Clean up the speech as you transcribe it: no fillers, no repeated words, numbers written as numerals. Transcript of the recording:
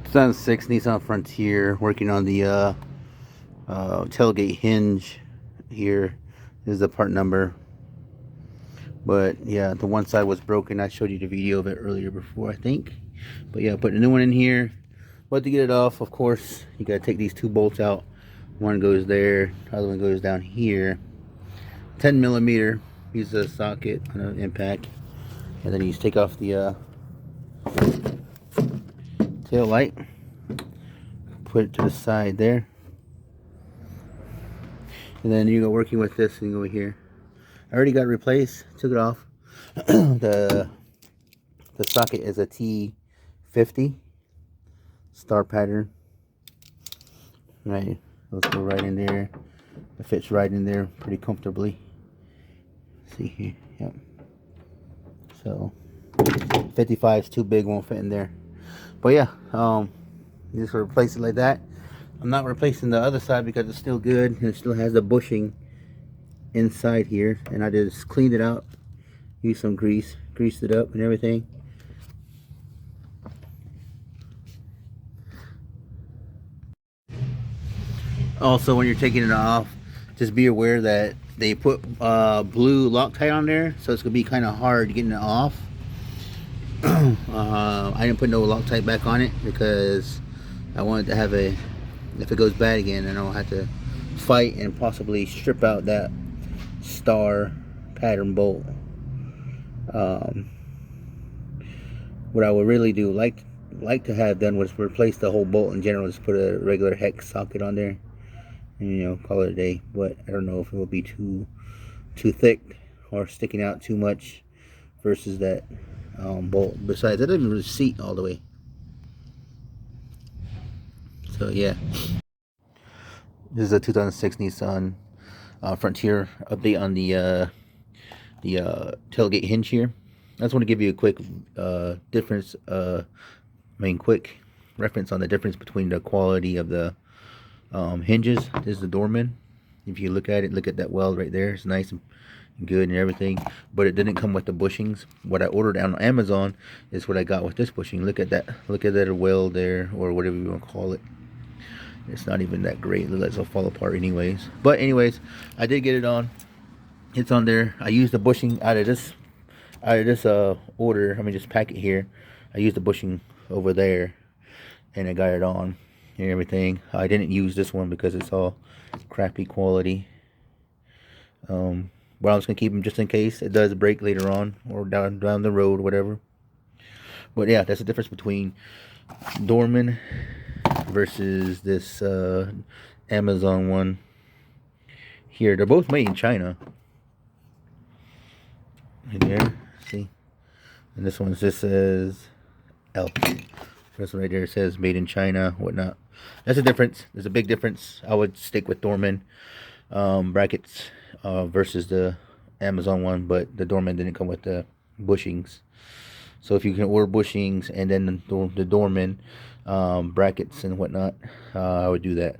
2006 Nissan Frontier, working on the tailgate hinge here. This is the part number. But yeah, the one side was broken. I showed you the video of it earlier before, I think. But yeah, put a new one in here. But to get it off, of course, you gotta take these two bolts out. One goes there, the other one goes down here. 10 millimeter. Use the socket on an impact. And then you just take off the tail light. Put it to the side there. And then you go working with this thing over here. I already got it replaced, took it off. the socket is a T50 star pattern. Right, let's go right in there. It fits right in there pretty comfortably. See here, yep. So 55 is too big, won't fit in there. But yeah, just replace it like that. I'm not replacing the other side because it's still good and it still has the bushing inside here, and I just cleaned it out, used some greased it up and everything. Also, when you're taking it off, just be aware that they put blue Loctite on there, so it's gonna be kind of hard getting it off. I didn't put no Loctite back on it because I wanted to have a, if it goes bad again, I don't have to fight and possibly strip out that star pattern bolt. What I would really do, like to have done, was replace the whole bolt in general. Just put a regular hex socket on there, and, you know, call it a day. But I don't know if it will be too thick or sticking out too much versus that bolt. Besides, it doesn't even really seat all the way. So yeah, this is a 2006 Nissan Frontier update on the tailgate hinge here. I just want to give you a quick difference, quick reference on the difference between the quality of the hinges. This is the Dorman. If you look at it, look at that weld right there. It's nice and good and everything, but it didn't come with the bushings. What I ordered on Amazon is what I got with this bushing. Look at that weld there, or whatever you want to call it. It's not even that great. It lets it fall apart anyways. But anyways, I did get it on. It's on there. I used the bushing out of this order. I mean, just packet here. I used the bushing over there, and I got it on and everything. I didn't use this one because it's all crappy quality. But I'm just gonna keep them just in case it does break later on or down the road, whatever. But yeah, that's the difference between Dorman versus this Amazon one here. They're both made in China. Right there, see, and this one just says L. This one right there says made in China, whatnot. That's a difference. There's a big difference. I would stick with Dorman brackets versus the Amazon one, but the Dorman didn't come with the bushings. So if you can order bushings and then the Dorman brackets and whatnot, I would do that.